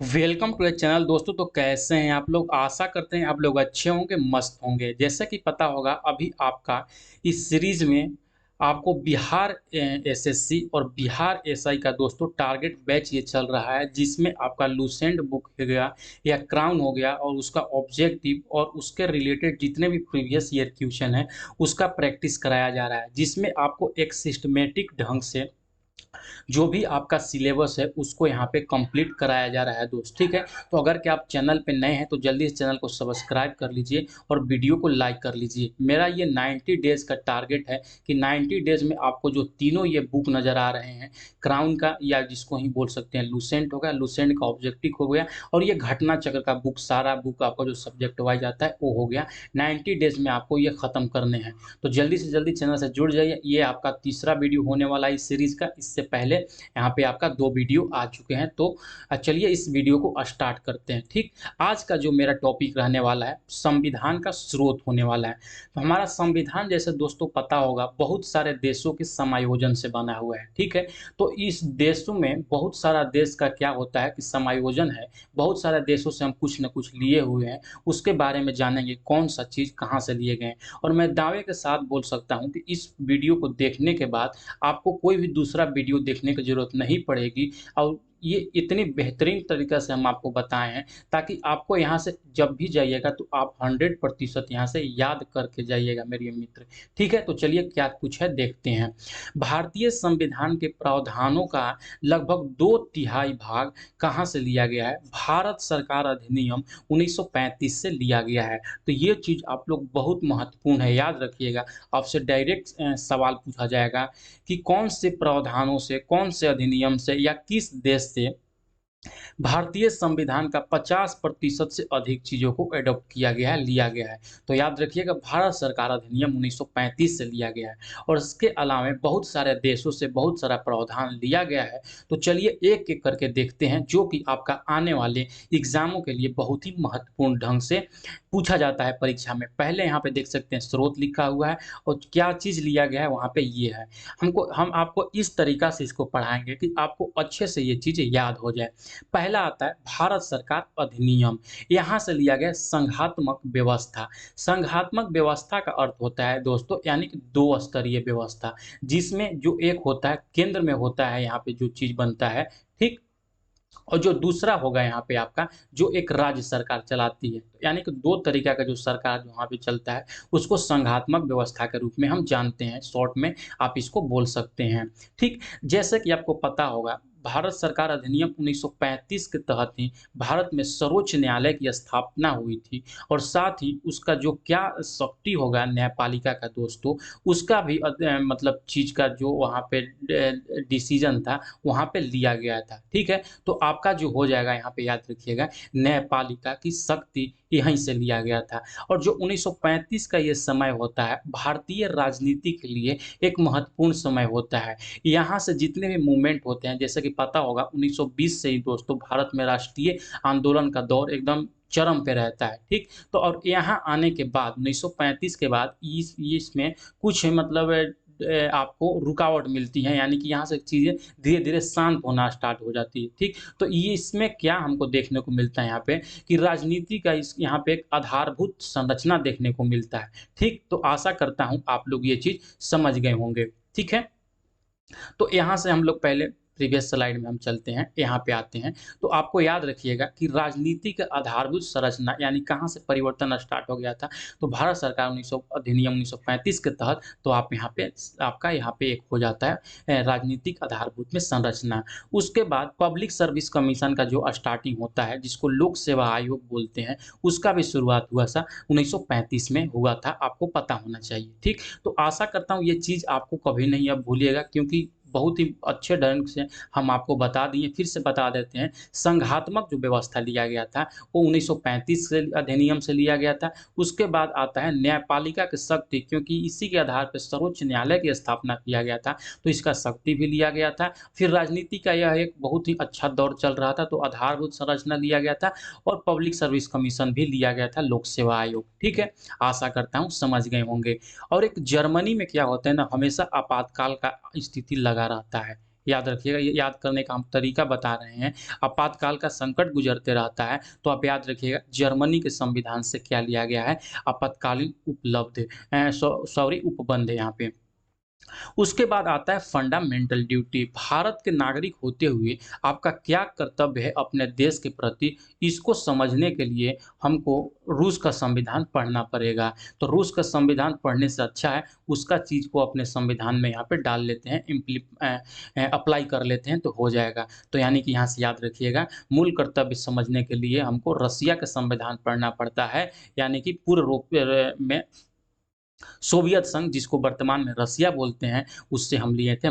Welcome to the channel दोस्तों। तो कैसे हैं आप लोग? आशा करते हैं आप लोग अच्छे होंगे, मस्त होंगे। जैसा कि पता होगा अभी आपका इस सीरीज में आपको बिहार एसएससी और बिहार एसआई का दोस्तों टारगेट बैच ये चल रहा है, जिसमें आपका लूसेंट बुक हो गया या क्राउन हो गया और उसका ऑब्जेक्टिव और उसके रिलेटेड जितने भी प्रीवियस ईयर क्वेश्चन है उसका प्रैक्टिस कराया जा रहा है, जिसमें आपको एक सिस्टमेटिक ढंग से जो भी आपका सिलेबस है उसको यहाँ पे कंप्लीट कराया जा रहा है दोस्त। ठीक है, तो अगर कि आप चैनल पे नए हैं तो जल्दी से चैनल को सब्सक्राइब कर लीजिए और वीडियो को लाइक कर लीजिए। मेरा ये 90 डेज का टारगेट है कि 90 डेज में आपको जो तीनों ये बुक नज़र आ रहे हैं, क्राउन का या जिसको ही बोल सकते हैं लूसेंट हो गया, लूसेंट का ऑब्जेक्टिव हो गया, और ये घटना चक्र का बुक, सारा बुक आपका जो सब्जेक्ट वाइज आता है वो हो गया। 90 डेज में आपको ये ख़त्म करने हैं, तो जल्दी से जल्दी चैनल से जुड़ जाइए। ये आपका तीसरा वीडियो होने वाला है इस सीरीज़ का। इससे पहले यहाँ पे आपका 2 वीडियो आ चुके हैं। तो चलिए इस वीडियो को स्टार्ट करते हैं। ठीक, आज का जो मेरा टॉपिक रहने वाला है संविधान का स्रोत होने वाला है। तो हमारा संविधान जैसे दोस्तों पता होगा बहुत सारे देशों के समायोजन से बना हुआ है। ठीक है, तो इस देशों में बहुत सारा देश का क्या होता है कि समायोजन है, बहुत सारे देशों से हम कुछ न कुछ लिए हुए हैं। उसके बारे में जानेंगे कौन सा चीज़ कहाँ से लिए गए हैं। और मैं दावे के साथ बोल सकता हूँ कि इस वीडियो को देखने के बाद आपको कोई भी दूसरा वीडियो देखने की ज़रूरत नहीं पड़ेगी, और ये इतनी बेहतरीन तरीक़े से हम आपको बताए हैं ताकि आपको यहाँ से जब भी जाइएगा तो आप 100% यहाँ से याद करके जाइएगा मेरे मित्र। ठीक है, तो चलिए क्या कुछ है देखते हैं। भारतीय संविधान के प्रावधानों का लगभग 2/3 भाग कहाँ से लिया गया है? भारत सरकार अधिनियम 1935 से लिया गया है। तो ये चीज़ आप लोग बहुत महत्वपूर्ण है, याद रखिएगा। आपसे डायरेक्ट सवाल पूछा जाएगा कि कौन से प्रावधानों से, कौन से अधिनियम से या किस देश से भारतीय संविधान का 50% से अधिक चीज़ों को एडॉप्ट किया गया है, लिया गया है। तो याद रखिएगा भारत सरकार अधिनियम 1935 से लिया गया है, और इसके अलावा बहुत सारे देशों से बहुत सारा प्रावधान लिया गया है। तो चलिए एक-एक करके देखते हैं, जो कि आपका आने वाले एग्ज़ामों के लिए बहुत ही महत्वपूर्ण ढंग से पूछा जाता है परीक्षा में। पहले यहाँ पे देख सकते हैं स्रोत लिखा हुआ है और क्या चीज़ लिया गया है वहाँ पे ये है। हम आपको इस तरीक़ा से इसको पढ़ाएँगे कि आपको अच्छे से ये चीज़ें याद हो जाए। पहला आता है भारत सरकार अधिनियम, यहाँ से लिया गया संघात्मक व्यवस्था। संघात्मक व्यवस्था का अर्थ होता है दोस्तों यानी कि 2 स्तरीय व्यवस्था, जिसमें जो एक होता है केंद्र में होता है, यहाँ पे जो चीज़ बनता है, ठीक? और जो दूसरा होगा यहाँ पे आपका जो एक राज्य सरकार चलाती है, यानी कि 2 तरीक़ा का जो सरकार जो वहाँ पे चलता है, उसको संघात्मक व्यवस्था के रूप में हम जानते हैं। शॉर्ट में आप इसको बोल सकते हैं। ठीक, जैसे कि आपको पता होगा भारत सरकार अधिनियम 1935 के तहत ही भारत में सर्वोच्च न्यायालय की स्थापना हुई थी, और साथ ही उसका जो क्या शक्ति होगा न्यायपालिका का दोस्तों, उसका भी मतलब चीज़ का जो वहाँ पे डिसीज़न था, वहाँ पे लिया गया था। ठीक है, तो आपका जो हो जाएगा यहाँ पे याद रखिएगा न्यायपालिका की शक्ति यहीं से लिया गया था। और जो 1935 का ये समय होता है भारतीय राजनीति के लिए एक महत्वपूर्ण समय होता है। यहाँ से जितने भी मूवमेंट होते हैं, जैसे कि पता होगा 1920 से ही दोस्तों भारत में राष्ट्रीय आंदोलन का दौर एकदम चरम पे रहता है। ठीक, तो और यहाँ आने के बाद 1935 के बाद इस इसमें कुछ मतलब आपको रुकावट मिलती है, यानी कि यहाँ से चीज़ें धीरे-धीरे शांत होना स्टार्ट हो जाती है। ठीक, तो ये इसमें क्या हमको देखने को मिलता है यहाँ पे कि राजनीति का इस यहाँ पे एक आधारभूत संरचना देखने को मिलता है। ठीक, तो आशा करता हूँ आप लोग ये चीज़ समझ गए होंगे। ठीक है? तो यहाँ से हम लोग पहले प्रीवियस स्लाइड में हम चलते हैं, यहाँ पे आते हैं। तो आपको याद रखिएगा कि राजनीति का आधारभूत संरचना यानी कहाँ से परिवर्तन स्टार्ट हो गया था, तो भारत सरकार 1900 अधिनियम 1935 के तहत तो आप यहाँ पे आपका यहाँ पे एक हो जाता है राजनीतिक आधारभूत में संरचना। उसके बाद पब्लिक सर्विस कमीशन का जो स्टार्टिंग होता है, जिसको लोक सेवा आयोग बोलते हैं, उसका भी शुरुआत हुआ सा 1935 में हुआ था, आपको पता होना चाहिए। ठीक, तो आशा करता हूँ ये चीज़ आपको कभी नहीं अब भूलिएगा, क्योंकि बहुत ही अच्छे ढंग से हम आपको बता दिए। फिर से बता देते हैं, संघात्मक जो व्यवस्था लिया गया था वो 1935 से अधिनियम से लिया गया था। उसके बाद आता है न्यायपालिका की शक्ति, क्योंकि इसी के आधार पर सर्वोच्च न्यायालय की स्थापना किया गया था, तो इसका शक्ति भी लिया गया था। फिर राजनीति का यह एक बहुत ही अच्छा दौर चल रहा था, तो आधारभूत संरचना लिया गया था, और पब्लिक सर्विस कमीशन भी लिया गया था, लोक सेवा आयोग। ठीक है, आशा करता हूँ समझ गए होंगे। और एक जर्मनी में क्या होता है ना, हमेशा आपातकाल का स्थिति लगा रहता है, याद रखिएगा, ये याद करने का हम तरीका बता रहे हैं। आपातकाल का संकट गुजरते रहता है, तो आप याद रखिएगा जर्मनी के संविधान से क्या लिया गया है, आपातकालीन उपलब्ध सॉरी उपबंध है यहाँ पे। उसके बाद आता है फंडामेंटल ड्यूटी। भारत के नागरिक होते हुए आपका क्या कर्तव्य है अपने देश के प्रति, इसको समझने के लिए हमको रूस का संविधान पढ़ना पड़ेगा। तो रूस का संविधान पढ़ने से अच्छा है उसका चीज़ को अपने संविधान में यहाँ पे डाल लेते हैं, अप्लाई कर लेते हैं तो हो जाएगा। तो यानी कि यहाँ से याद रखिएगा, मूल कर्तव्य समझने के लिए हमको रसिया का संविधान पढ़ना पड़ता है, यानी कि पूर्व में सोवियत संघ जिसको वर्तमान में रसिया बोलते हैं, उससे हम लिए थे।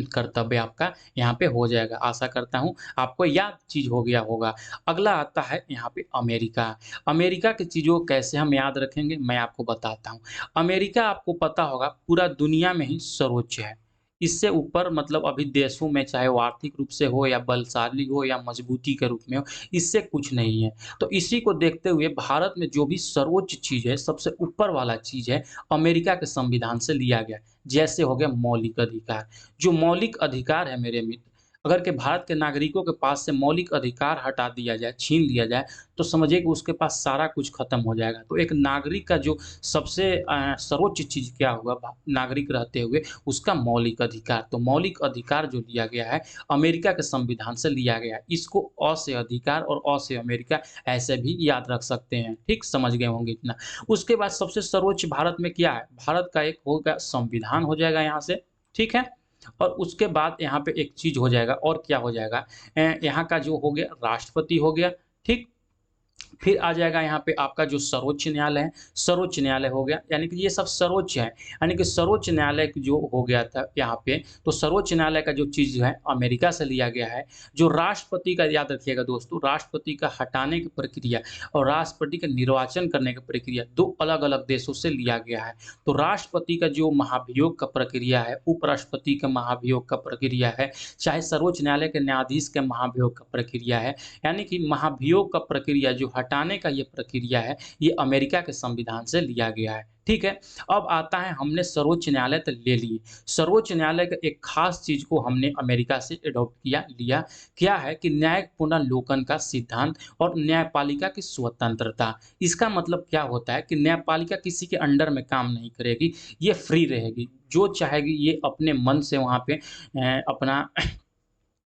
कर्तव्य आपका यहाँ पे हो जाएगा। आशा करता हूँ आपको याद चीज़ हो गया होगा। अगला आता है यहाँ पे अमेरिका। अमेरिका की चीज़ों को कैसे हम याद रखेंगे मैं आपको बताता हूँ। अमेरिका आपको पता होगा पूरा दुनिया में ही सर्वोच्च है। इससे ऊपर मतलब अभी देशों में चाहे वो आर्थिक रूप से हो या बलशाली हो या मजबूती के रूप में हो, इससे कुछ नहीं है। तो इसी को देखते हुए भारत में जो भी सर्वोच्च चीज़ है, सबसे ऊपर वाला चीज़ है, अमेरिका के संविधान से लिया गया है। जैसे हो गया मौलिक अधिकार। जो मौलिक अधिकार है मेरे मित्र, अगर के भारत के नागरिकों के पास से मौलिक अधिकार हटा दिया जाए, छीन लिया जाए, तो समझिए कि उसके पास सारा कुछ खत्म हो जाएगा। तो एक नागरिक का जो सबसे सर्वोच्च चीज़ क्या हुआ नागरिक रहते हुए, उसका मौलिक अधिकार। तो मौलिक अधिकार जो लिया गया है, अमेरिका के संविधान से लिया गया है। इसको अ से अधिकार और अ से अमेरिका ऐसे भी याद रख सकते हैं। ठीक, समझ गए होंगे इतना। उसके बाद सबसे सर्वोच्च भारत में क्या है? भारत का एक होगा संविधान हो जाएगा यहाँ से, ठीक है? और उसके बाद यहाँ पे एक चीज़ हो जाएगा और क्या हो जाएगा, यहाँ का जो हो गया राष्ट्रपति हो गया, ठीक? फिर आ जाएगा यहाँ पे आपका जो सर्वोच्च न्यायालय है, सर्वोच्च न्यायालय हो गया, यानी कि ये सब सर्वोच्च है। यानी कि सर्वोच्च न्यायालय जो हो गया था यहाँ पे, तो सर्वोच्च न्यायालय का जो चीज़ है अमेरिका से लिया गया है। जो राष्ट्रपति का याद रखिएगा दोस्तों, राष्ट्रपति का हटाने की प्रक्रिया और राष्ट्रपति का निर्वाचन करने की प्रक्रिया 2 अलग-अलग देशों से लिया गया है। तो राष्ट्रपति का जो महाभियोग का प्रक्रिया है, उपराष्ट्रपति का महाभियोग का प्रक्रिया है, चाहे सर्वोच्च न्यायालय के न्यायाधीश के महाभियोग का प्रक्रिया है, यानी कि महाभियोग का प्रक्रिया जो हटाने का ये प्रक्रिया है, ये अमेरिका के संविधान से लिया गया है। ठीक है? अब आता है हमने सर्वोच्च न्यायालय तो ले लिए। सर्वोच्च न्यायालय का एक खास चीज़ को हमने अमेरिका से एडॉप्ट लिया। क्या है कि न्यायिक पुनर्लोकन का सिद्धांत और न्यायपालिका की स्वतंत्रता। इसका मतलब क्या होता है कि न्यायपालिका किसी के अंडर में काम नहीं करेगी, ये फ्री रहेगी। जो चाहेगी ये अपने मन से वहाँ पे अपना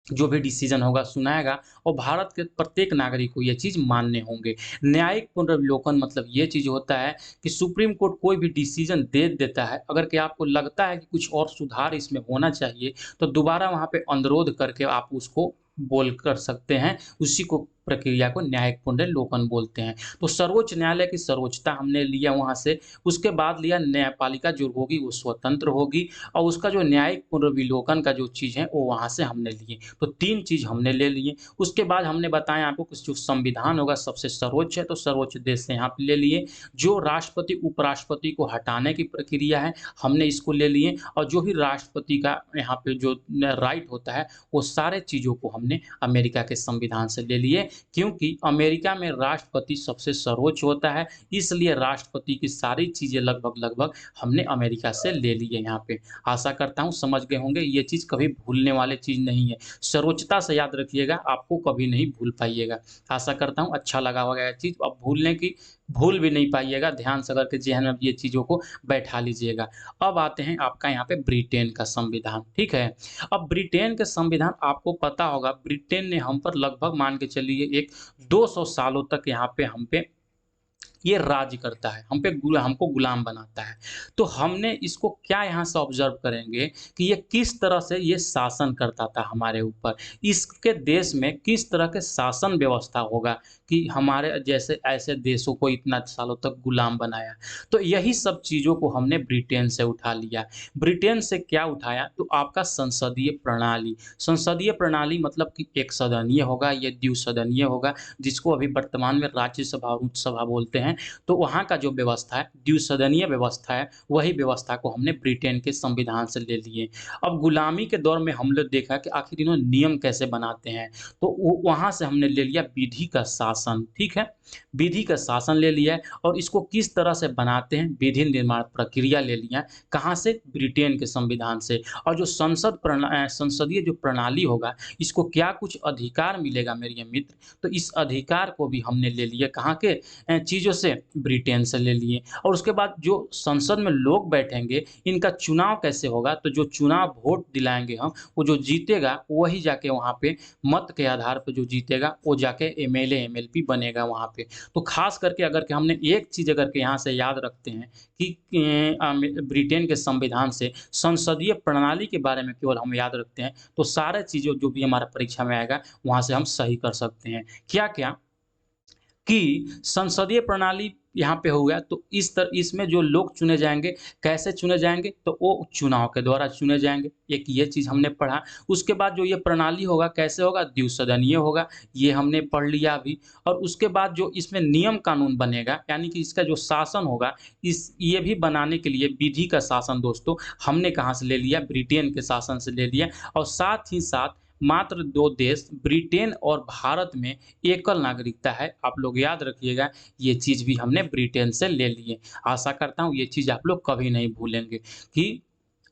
जो भी डिसीजन होगा सुनाएगा और भारत के प्रत्येक नागरिक को ये चीज़ मानने होंगे। न्यायिक पुनर्विलोकन मतलब ये चीज़ होता है कि सुप्रीम कोर्ट कोई भी डिसीजन दे देता है, अगर कि आपको लगता है कि कुछ और सुधार इसमें होना चाहिए, तो दोबारा वहाँ पे अनुरोध करके आप उसको बोल कर सकते हैं। उसी को प्रक्रिया को न्यायिक पुनर्विलोकन बोलते हैं। तो सर्वोच्च न्यायालय की सर्वोच्चता हमने लिया वहाँ से, उसके बाद लिया न्यायपालिका जो होगी वो स्वतंत्र होगी और उसका जो न्यायिक पुनर्विलोकन का जो चीज़ है वो वहाँ से हमने लिए। तो 3 चीज़ हमने ले लिए। उसके बाद हमने बताया आपको कि जो संविधान होगा सबसे सर्वोच्च है, तो सर्वोच्च देश से यहाँ पे ले लिए। जो राष्ट्रपति, उपराष्ट्रपति को हटाने की प्रक्रिया है, हमने इसको ले लिए और जो भी राष्ट्रपति का यहाँ पे जो राइट होता है, वो सारे चीज़ों को हमने अमेरिका के संविधान से ले लिए। क्योंकि अमेरिका में राष्ट्रपति सबसे सर्वोच्च होता है, इसलिए राष्ट्रपति की सारी चीज़ें लगभग हमने अमेरिका से ले ली है यहाँ पे। आशा करता हूँ समझ गए होंगे, ये चीज़ कभी भूलने वाली चीज़ नहीं है। सर्वोच्चता से याद रखिएगा, आपको कभी नहीं भूल पाइएगा। आशा करता हूँ अच्छा लगा होगा ये चीज़, अब भूल भी नहीं पाइएगा, ध्यान से करके ज़हन में ये चीज़ों को बैठा लीजिएगा। अब आते हैं आपका यहाँ पे ब्रिटेन का संविधान, ठीक है? अब ब्रिटेन के संविधान आपको पता होगा, ब्रिटेन ने हम पर लगभग मान के चलिए एक 200 सालों तक यहाँ पे हम पे ये राज्य करता है, हमको गुलाम बनाता है। तो हमने इसको क्या यहाँ से ऑब्ज़र्व करेंगे कि ये किस तरह से ये शासन करता था हमारे ऊपर। इसके देश में किस तरह के शासन व्यवस्था होगा कि हमारे जैसे ऐसे देशों को इतना सालों तक गुलाम बनाया। तो यही सब चीज़ों को हमने ब्रिटेन से उठा लिया। ब्रिटेन से क्या उठाया, तो आपका संसदीय प्रणाली। संसदीय प्रणाली मतलब कि एक सदनीय होगा, ये द्विसदनीय होगा, जिसको अभी वर्तमान में राज्यसभा, लोकसभा बोलते हैं। हैं, तो वहाँ का जो व्यवस्था है, द्विसदनीय व्यवस्था है, वही व्यवस्था को हमने ब्रिटेन के संविधान से ले लिए। अब गुलामी के दौर में हम लोग देखा कि आखिर इन्होंने नियम कैसे बनाते हैं, तो वो वहाँ से हमने ले लिया विधि का शासन, ठीक है? विधि का शासन ले लिया है और इसको किस तरह से बनाते हैं, विधि निर्माण प्रक्रिया ले लिया है। कहाँ से? ब्रिटेन के संविधान से। और जो संसदीय जो प्रणाली होगा, इसको क्या कुछ अधिकार मिलेगा मेरे मित्र, तो इस अधिकार को भी हमने ले लिया कहाँ के चीज़ों से, ब्रिटेन से ले लिए। और उसके बाद जो संसद में लोग बैठेंगे, इनका चुनाव कैसे होगा, तो जो चुनाव वोट दिलाएँगे हम, वो जो जीतेगा वही जाके वहाँ पे मत के आधार पे जो जीतेगा वो जाके एमएलए, एमएलपी बनेगा वहाँ पे। तो ख़ास करके अगर के हमने एक चीज़ अगर के यहाँ से याद रखते हैं कि ब्रिटेन के संविधान से संसदीय प्रणाली के बारे में केवल हम याद रखते हैं, तो सारे चीज़ें जो भी हमारा परीक्षा में आएगा, वहाँ से हम सही कर सकते हैं। क्या-क्या? कि संसदीय प्रणाली यहाँ पे हो गया, तो इसमें जो लोग चुने जाएँगे, कैसे चुने जाएँगे? तो वो चुनाव के द्वारा चुने जाएँगे, एक ये चीज़ हमने पढ़ा। उसके बाद जो ये प्रणाली होगा, कैसे होगा? द्विसदनीय होगा, ये हमने पढ़ लिया अभी। और उसके बाद जो इसमें नियम कानून बनेगा, यानी कि इसका जो शासन होगा, ये भी बनाने के लिए विधि का शासन दोस्तों, हमने कहाँ से ले लिया? ब्रिटेन के शासन से ले लिया। और साथ ही साथ मात्र 2 देश ब्रिटेन और भारत में एकल नागरिकता है। आप लोग याद रखिएगा, ये चीज़ भी हमने ब्रिटेन से ले लिए। आशा करता हूँ ये चीज़ आप लोग कभी नहीं भूलेंगे कि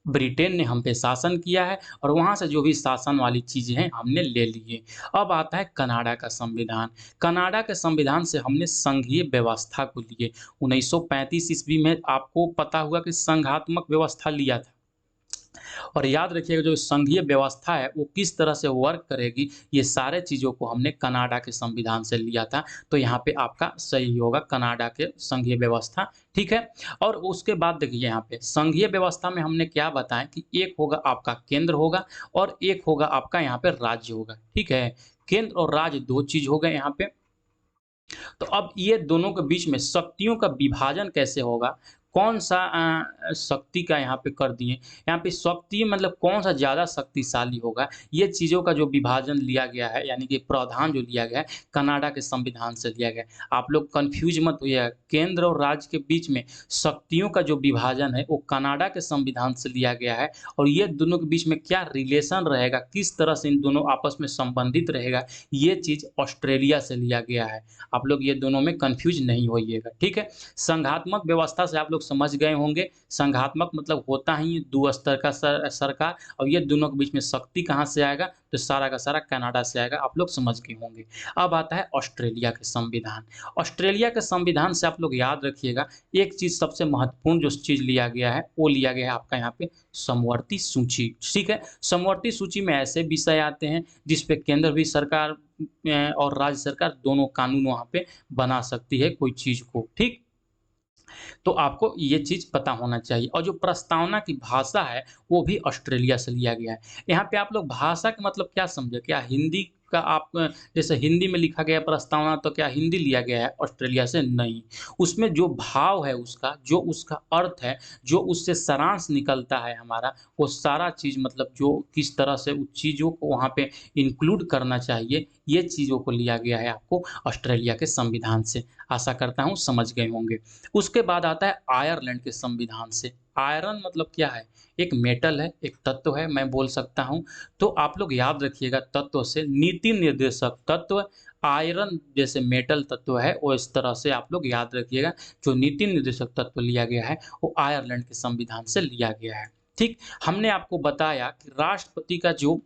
ब्रिटेन ने हम पे शासन किया है और वहाँ से जो भी शासन वाली चीज़ें हैं हमने ले लिए। अब आता है कनाडा का संविधान। कनाडा के संविधान से हमने संघीय व्यवस्था को लिए। 1935 ईस्वी में आपको पता होगा कि संघात्मक व्यवस्था लिया था। और याद रखिएगा जो संघीय व्यवस्था है वो किस तरह से वर्क करेगी, ये सारे चीज़ों को हमने कनाडा के संविधान से लिया था। तो यहाँ पे आपका सही होगा कनाडा के संघीय व्यवस्था, ठीक है? और उसके बाद देखिए यहाँ पे संघीय व्यवस्था में हमने क्या बताया कि एक होगा आपका केंद्र होगा और एक होगा आपका यहाँ पे राज्य होगा, ठीक है? केंद्र और राज्य 2 चीज़ हो गए यहाँ पे। तो अब ये दोनों के बीच में शक्तियों का विभाजन कैसे होगा? कौन-सा शक्ति का यहाँ पे कर दिए। यहाँ पे शक्ति मतलब कौन-सा ज़्यादा शक्तिशाली होगा, ये चीज़ों का जो विभाजन लिया गया है, यानी कि प्रावधान जो लिया गया है, कनाडा के संविधान से लिया गया है। आप लोग कन्फ्यूज़ मत होइएगा, केंद्र और राज्य के बीच में शक्तियों का जो विभाजन है, वो कनाडा के संविधान से लिया गया है। और ये दोनों के बीच में क्या रिलेशन रहेगा, किस तरह से इन दोनों आपस में संबंधित रहेगा, ये चीज़ ऑस्ट्रेलिया से लिया गया है। आप लोग ये दोनों में कन्फ्यूज़ नहीं होइएगा, ठीक है? संघात्मक व्यवस्था से आप लोग समझ गए होंगे, संघात्मक मतलब होता ही 2 स्तर का सरकार और ये दोनों के बीच में शक्ति कहाँ से आएगा, तो सारा का सारा कनाडा से आएगा, आप लोग समझ गए होंगे। अब आता है ऑस्ट्रेलिया के संविधान। ऑस्ट्रेलिया के संविधान से आप लोग याद रखिएगा, एक चीज़ सबसे महत्वपूर्ण जो चीज़ लिया गया है, वो लिया गया है आपका यहाँ पे समवर्ती सूची, ठीक है? समवर्ती सूची में ऐसे विषय आते हैं, जिस पे केंद्र भी सरकार और राज्य सरकार दोनों कानून वहाँ पे बना सकती है कोई चीज़ को, ठीक? तो आपको ये चीज़ पता होना चाहिए और जो प्रस्तावना की भाषा है, वो भी ऑस्ट्रेलिया से लिया गया है। यहाँ पे आप लोग भाषा का मतलब क्या समझे? क्या हिंदी का आप जैसे हिंदी में लिखा गया प्रस्तावना तो क्या हिंदी लिया गया है ऑस्ट्रेलिया से? नहीं। उसमें जो भाव है उसका, जो उसका अर्थ है, जो उससे सारांश निकलता है हमारा, वो सारा चीज़ मतलब जो किस तरह से उस चीज़ों को वहाँ पे इंक्लूड करना चाहिए, ये चीज़ों को लिया गया है आपको ऑस्ट्रेलिया के संविधान से। आशा करता हूँ समझ गए होंगे। उसके बाद आता है आयरलैंड के संविधान से। आयरन मतलब क्या है? एक मेटल है, एक तत्व है, मैं बोल सकता हूँ। तो आप लोग याद रखिएगा तत्व से नीति निर्देशक तत्व, आयरन जैसे मेटल तत्व है, वो इस तरह से आप लोग याद रखिएगा। जो नीति निर्देशक तत्व लिया गया है, वो आयरलैंड के संविधान से लिया गया है। ठीक? हमने आपको बताया कि राष्ट्रपति का जो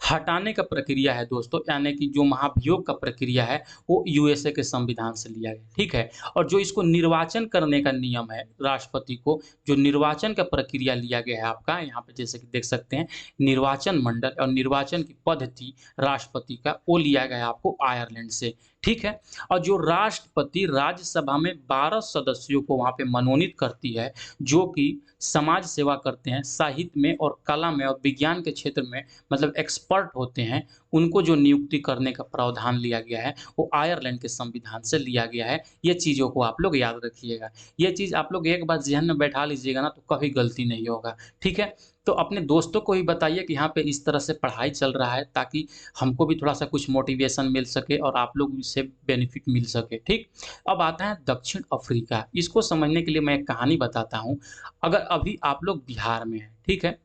हटाने का प्रक्रिया है दोस्तों, यानी कि जो महाभियोग का प्रक्रिया है, वो यूएसए के संविधान से लिया गया, ठीक है? और जो इसको निर्वाचन करने का नियम है, राष्ट्रपति को जो निर्वाचन का प्रक्रिया लिया गया है आपका, यहाँ पे जैसे कि देख सकते हैं, निर्वाचन मंडल और निर्वाचन की पद्धति राष्ट्रपति का, वो लिया गया है आपको आयरलैंड से, ठीक है? और जो राष्ट्रपति राज्यसभा में 12 सदस्यों को वहाँ पे मनोनीत करती है, जो कि समाज सेवा करते हैं, साहित्य में और कला में और विज्ञान के क्षेत्र में मतलब एक्सपर्ट होते हैं, उनको जो नियुक्ति करने का प्रावधान लिया गया है, वो आयरलैंड के संविधान से लिया गया है। ये चीज़ों को आप लोग याद रखिएगा। ये चीज़ आप लोग एक बार ज़हन में बैठा लीजिएगा ना, तो कभी गलती नहीं होगा, ठीक है? तो अपने दोस्तों को भी बताइए कि यहाँ पे इस तरह से पढ़ाई चल रहा है, ताकि हमको भी थोड़ा-सा कुछ मोटिवेशन मिल सके और आप लोग इससे बेनिफिट मिल सके, ठीक? अब आता है दक्षिण अफ्रीका, इसको समझने के लिए मैं एक कहानी बताता हूँ। अगर अभी आप लोग बिहार में हैं, ठीक है?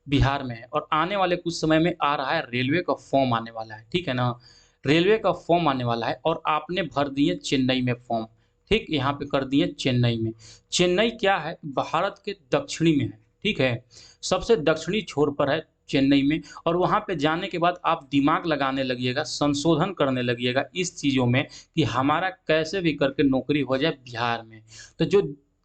बिहार में है और आने वाले कुछ समय में आ रहा है रेलवे का फॉर्म आने वाला है, ठीक है ना? रेलवे का फॉर्म आने वाला है और आपने भर दिए चेन्नई में फॉर्म, ठीक? यहाँ पे कर दिए चेन्नई में। चेन्नई क्या है? भारत के दक्षिणी में है, ठीक है? सबसे दक्षिणी छोर पर है चेन्नई में और वहाँ पे जाने के बाद आप दिमाग लगाने लगिएगा, संशोधन करने लगिएगा इस चीज़ों में कि हमारा कैसे भी करके नौकरी हो जाए बिहार में। तो जो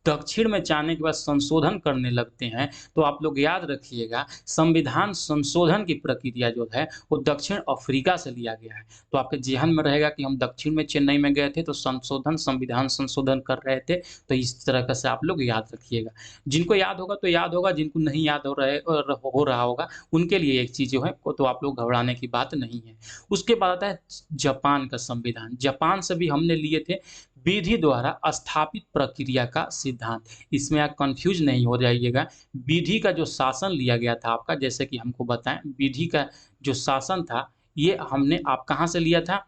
दक्षिण में जाने के बाद संशोधन करने लगते हैं, तो आप लोग याद रखिएगा संविधान संशोधन की प्रक्रिया जो है वो दक्षिण अफ्रीका से लिया गया है। तो आपके ज़हन में रहेगा कि हम दक्षिण में चेन्नई में गए थे तो संविधान संशोधन कर रहे थे, तो इस तरह का से आप लोग याद रखिएगा। जिनको याद होगा तो याद होगा, जिनको नहीं याद हो रहा होगा उनके लिए एक चीज़ जो है वो तो आप लोग घबराने की बात नहीं है। उसके बाद आता है जापान का संविधान। जापान से भी हमने लिए थे विधि द्वारा स्थापित प्रक्रिया का सिद्धांत। इसमें आप कन्फ्यूज़ नहीं हो जाइएगा। विधि का जो शासन लिया गया था आपका, जैसे कि हमको बताएँ, विधि का जो शासन था, ये हमने आप कहाँ से लिया था?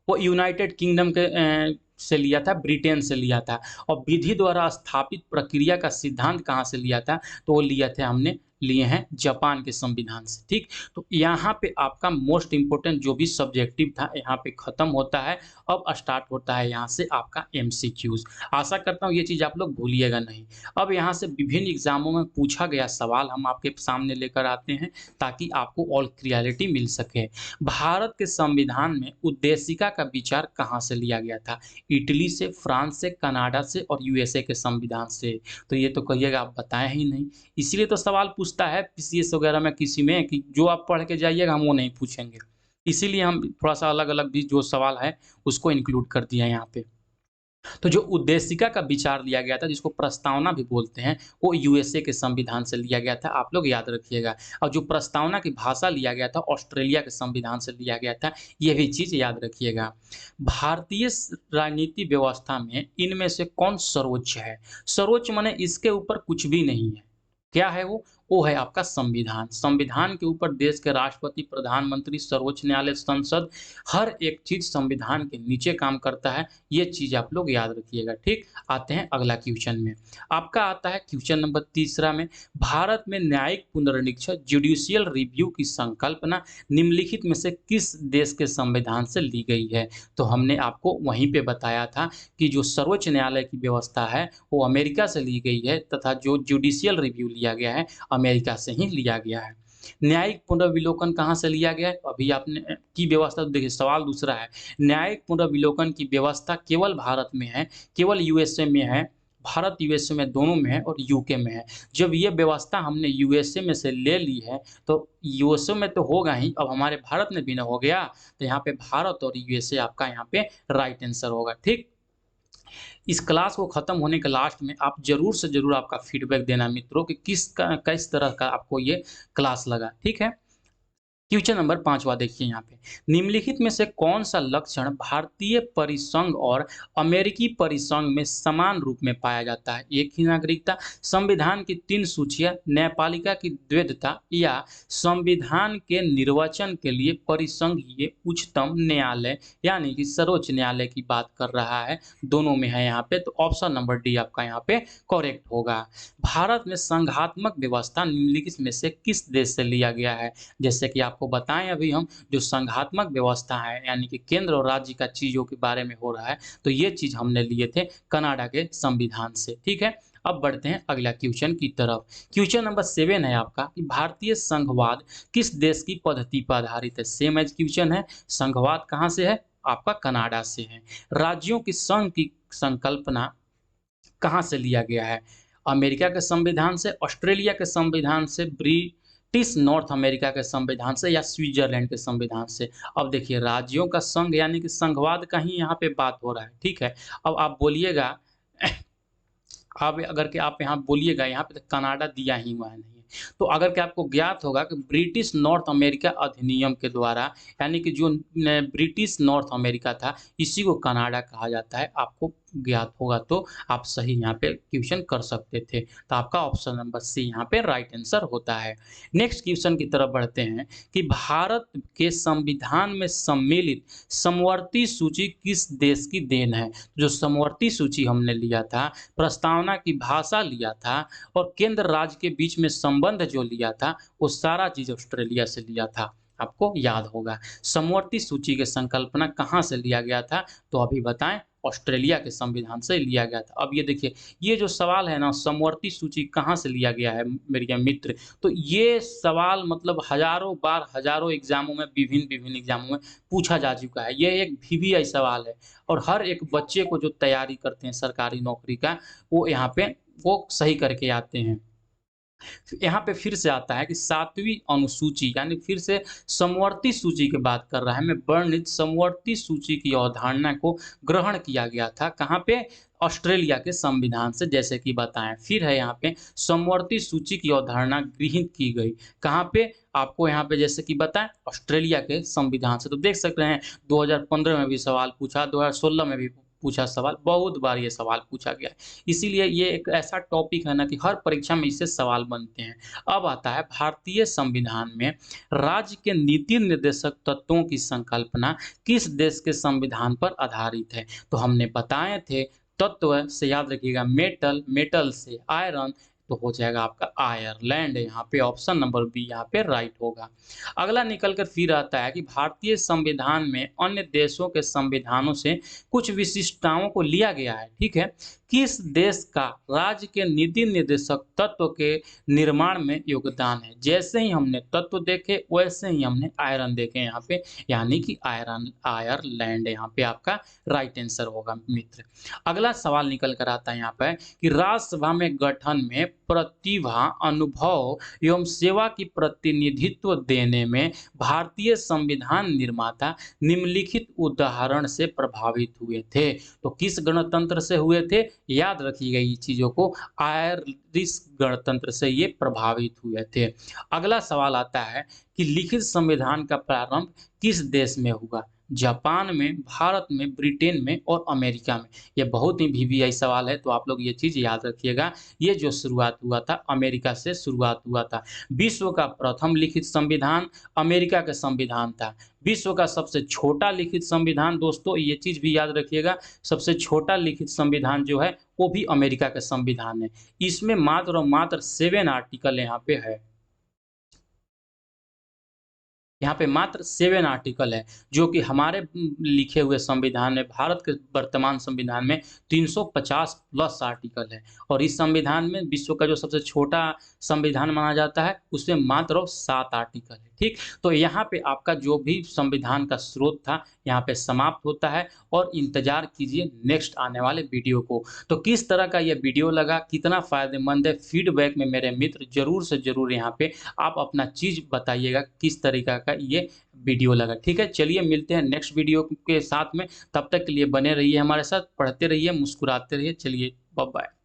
वो यूनाइटेड किंगडम के से लिया था, ब्रिटेन से लिया था और विधि द्वारा स्थापित प्रक्रिया का सिद्धांत कहाँ से लिया था? तो वो लिया था हमने लिए हैं जापान के संविधान से, ठीक? तो यहाँ पे आपका मोस्ट इम्पोर्टेंट जो भी सब्जेक्टिव था, यहाँ पे खत्म होता है। अब स्टार्ट होता है यहाँ से आपका एमसीक्यूज़। आशा करता हूँ ये चीज़ आप लोग भूलिएगा नहीं। अब यहाँ से विभिन्न एग्ज़ामों में पूछा गया सवाल हम आपके सामने लेकर आते हैं, ताकि आपको और क्लियरिटी मिल सके। भारत के संविधान में उद्देशिका का विचार कहाँ से लिया गया था? इटली से, फ्रांस से, कनाडा से और यूएसए के संविधान से। तो ये तो कहिएगा आप बताएँ ही नहीं। इसीलिए तो सवाल पूछता है पीसीएस वगैरह में किसी में कि जो आप पढ़ के जाइएगा हम वो नहीं पूछेंगे। इसीलिए हम थोड़ा-सा अलग-अलग भी जो सवाल है उसको इंक्लूड कर दिया है यहाँ पे। तो जो उद्देशिका का विचार लिया गया था, जिसको प्रस्तावना भी बोलते हैं, वो यूएसए के संविधान से लिया गया था, आप लोग याद रखिएगा। और जो प्रस्तावना की भाषा लिया गया था, ऑस्ट्रेलिया के संविधान से लिया गया था, ये भी चीज़ याद रखिएगा। भारतीय राजनीति व्यवस्था में इनमें से कौन सर्वोच्च है? सर्वोच्च माने इसके ऊपर कुछ भी नहीं है। क्या है वो? वो है आपका संविधान। संविधान के ऊपर देश के राष्ट्रपति, प्रधानमंत्री, सर्वोच्च न्यायालय, संसद, हर एक चीज़ संविधान के नीचे काम करता है। ये चीज़ आप लोग याद रखिएगा, ठीक? आते हैं अगला क्वेश्चन में। आपका आता है क्वेश्चन नंबर तीसरा में, भारत में न्यायिक पुनर्निरीक्षण जुडिशियल रिव्यू की संकल्पना निम्नलिखित में से किस देश के संविधान से ली गई है? तो हमने आपको वहीं पे बताया था कि जो सर्वोच्च न्यायालय की व्यवस्था है, वो अमेरिका से ली गई है तथा जो जुडिशियल रिव्यू लिया गया है, अमेरिका से ही लिया गया है। न्यायिक पुनर्विलोकन कहाँ से लिया गया है? अभी आपने की व्यवस्था तो देखिए सवाल दूसरा है। न्यायिक पुनर्विलोकन की व्यवस्था केवल भारत में है, केवल यूएसए में है। भारत यूएसए में दोनों में है और यूके में है। जब ये व्यवस्था हमने यूएसए में से ले ली है, तो यूएसए में तो होगा ही, अब हमारे भारत में भी ना हो गया, तो यहाँ पे भारत और यूएसए आपका यहाँ पे राइट आंसर होगा, ठीक? इस क्लास को खत्म होने के लास्ट में आप ज़रूर से ज़रूर आपका फीडबैक देना मित्रों कि किस तरह का आपको ये क्लास लगा, ठीक है? क्वेश्चन नंबर 5वां देखिए यहाँ पे। निम्नलिखित में से कौन-सा लक्षण भारतीय परिसंघ और अमेरिकी परिसंघ में समान रूप में पाया जाता है? एक ही नागरिकता, संविधान की 3 सूचियाँ, न्यायपालिका की द्वैधता या संविधान के निर्वचन के लिए परिसंघीय उच्चतम न्यायालय यानी कि सर्वोच्च न्यायालय की बात कर रहा है, दोनों में है यहाँ पे, तो ऑप्शन नंबर डी आपका यहाँ पे करेक्ट होगा। भारत में संघात्मक व्यवस्था निम्नलिखित में से किस देश से लिया गया है? जैसे कि आपको बताएँ अभी हम, जो संघात्मक व्यवस्था है यानी कि केंद्र और राज्य का चीज़ों के बारे में हो रहा है, तो ये चीज़ हमने लिए थे कनाडा के संविधान से, ठीक है? अब बढ़ते हैं अगला क्वेश्चन की तरफ। क्वेश्चन नंबर 7 है आपका कि भारतीय संघवाद किस देश की पद्धति पर आधारित है? सेम एज क्वेश्चन है, संघवाद कहाँ से है? आपका कनाडा से है। राज्यों की संघ की संकल्पना कहाँ से लिया गया है? अमेरिका के संविधान से, ऑस्ट्रेलिया के संविधान से, ब्रिटिश नॉर्थ अमेरिका के संविधान से या स्विट्ज़रलैंड के संविधान से। अब देखिए राज्यों का संघ यानी कि संघवाद का ही यहाँ पे बात हो रहा है, ठीक है? अब आप बोलिएगा अब अगर के आप यहाँ बोलिएगा यहाँ पे तो कनाडा दिया ही हुआ है नहीं है। तो अगर के आपको ज्ञात होगा कि ब्रिटिश नॉर्थ अमेरिका अधिनियम के द्वारा यानी कि जो ब्रिटिश नॉर्थ अमेरिका था इसी को कनाडा कहा जाता है, आपको ज्ञात होगा तो आप सही यहाँ पे क्वेश्चन कर सकते थे। तो आपका ऑप्शन नंबर सी यहाँ पे राइट आंसर होता है। नेक्स्ट क्वेश्चन की तरफ बढ़ते हैं कि भारत के संविधान में सम्मिलित समवर्ती सूची किस देश की देन है? जो समवर्ती सूची हमने लिया था, प्रस्तावना की भाषा लिया था और केंद्र राज्य के बीच में संबंध जो लिया था, वो सारा चीज़ ऑस्ट्रेलिया से लिया था। आपको याद होगा। समवर्ती सूची की संकल्पना कहाँ से लिया गया था? तो अभी बताएँ, ऑस्ट्रेलिया के संविधान से लिया गया था। अब ये देखिए, ये जो सवाल है ना, समवर्ती सूची कहाँ से लिया गया है मेरे मित्र, तो ये सवाल मतलब हज़ारों बार, हज़ारों एग्ज़ामों में, विभिन्न एग्ज़ामों में पूछा जा चुका है। ये एक वीवीआई सवाल है और हर एक बच्चे को जो तैयारी करते हैं सरकारी नौकरी का, वो यहाँ पे वो सही करके आते हैं। यहाँ पे फिर से आता है कि 7वीं अनुसूची यानी फिर से समवर्ती सूची की बात कर रहा है। मैं वर्णित समवर्ती सूची की अवधारणा को ग्रहण किया गया था। कहाँ पे? ऑस्ट्रेलिया के संविधान से, जैसे कि बताएँ। फिर है यहाँ पे समवर्ती सूची की अवधारणा गृहीत की गई। कहाँ पे? आपको यहाँ पे जैसे कि बताएँ, ऑस्ट्रेलिया के संविधान से। तो देख सकते हैं 2015 में भी सवाल पूछा, 2016 में भी पूछा सवाल, बहुत बार ये सवाल पूछा गया है। इसीलिए ये एक ऐसा टॉपिक है ना कि हर परीक्षा में इससे सवाल बनते हैं। अब आता है भारतीय संविधान में राज्य के नीति निर्देशक तत्वों की संकल्पना किस देश के संविधान पर आधारित है? तो हमने बताए थे तत्व से याद रखिएगा मेटल, मेटल से आयरन, तो हो जाएगा आपका आयरलैंड। यहाँ पे ऑप्शन नंबर बी यहाँ पे राइट होगा। अगला निकल कर फिर आता है कि भारतीय संविधान में अन्य देशों के संविधानों से कुछ विशिष्टताओं को लिया गया है, ठीक है? किस देश का राज्य के नीति निर्देशक तत्व के निर्माण में योगदान है? जैसे ही हमने तत्व देखे वैसे ही हमने आयरन देखे यहाँ पे, यानी कि आयरलैंड यहाँ पे आपका राइट आंसर होगा मित्र। अगला सवाल निकल कर आता है यहाँ पे कि राज्यसभा में गठन में प्रतिभा, अनुभव एवं सेवा की प्रतिनिधित्व देने में भारतीय संविधान निर्माता निम्नलिखित उदाहरण से प्रभावित हुए थे। तो किस गणतंत्र से हुए थे? याद रखिएगा ये चीज़ों को, आयरिश गणतंत्र से ये प्रभावित हुए थे। अगला सवाल आता है कि लिखित संविधान का प्रारंभ किस देश में हुआ? जापान में, भारत में, ब्रिटेन में और अमेरिका में। ये बहुत ही वीवीआई सवाल है, तो आप लोग ये चीज़ याद रखिएगा। ये जो शुरुआत हुआ था, अमेरिका से शुरुआत हुआ था। विश्व का प्रथम लिखित संविधान अमेरिका का संविधान था। विश्व का सबसे छोटा लिखित संविधान, दोस्तों ये चीज़ भी याद रखिएगा, सबसे छोटा लिखित संविधान जो है वो भी अमेरिका का संविधान है। इसमें मात्र और मात्र 7 आर्टिकल यहाँ पे है। यहाँ पे मात्र 7 आर्टिकल है, जो कि हमारे लिखे हुए संविधान में, भारत के वर्तमान संविधान में 350 प्लस आर्टिकल है और इस संविधान में विश्व का जो सबसे छोटा संविधान माना जाता है, उसमें मात्र 7 आर्टिकल है, ठीक? तो यहाँ पे आपका जो भी संविधान का स्रोत था, यहाँ पे समाप्त होता है और इंतज़ार कीजिए नेक्स्ट आने वाले वीडियो को। तो किस तरह का ये वीडियो लगा, कितना फ़ायदेमंद है, फीडबैक में मेरे मित्र ज़रूर से ज़रूर यहाँ पे आप अपना चीज़ बताइएगा, किस तरीक़ा का ये वीडियो लगा, ठीक है? चलिए मिलते हैं नेक्स्ट वीडियो के साथ में, तब तक के लिए बने रहिए हमारे साथ, पढ़ते रहिए, मुस्कुराते रहिए। चलिए बाय बाय।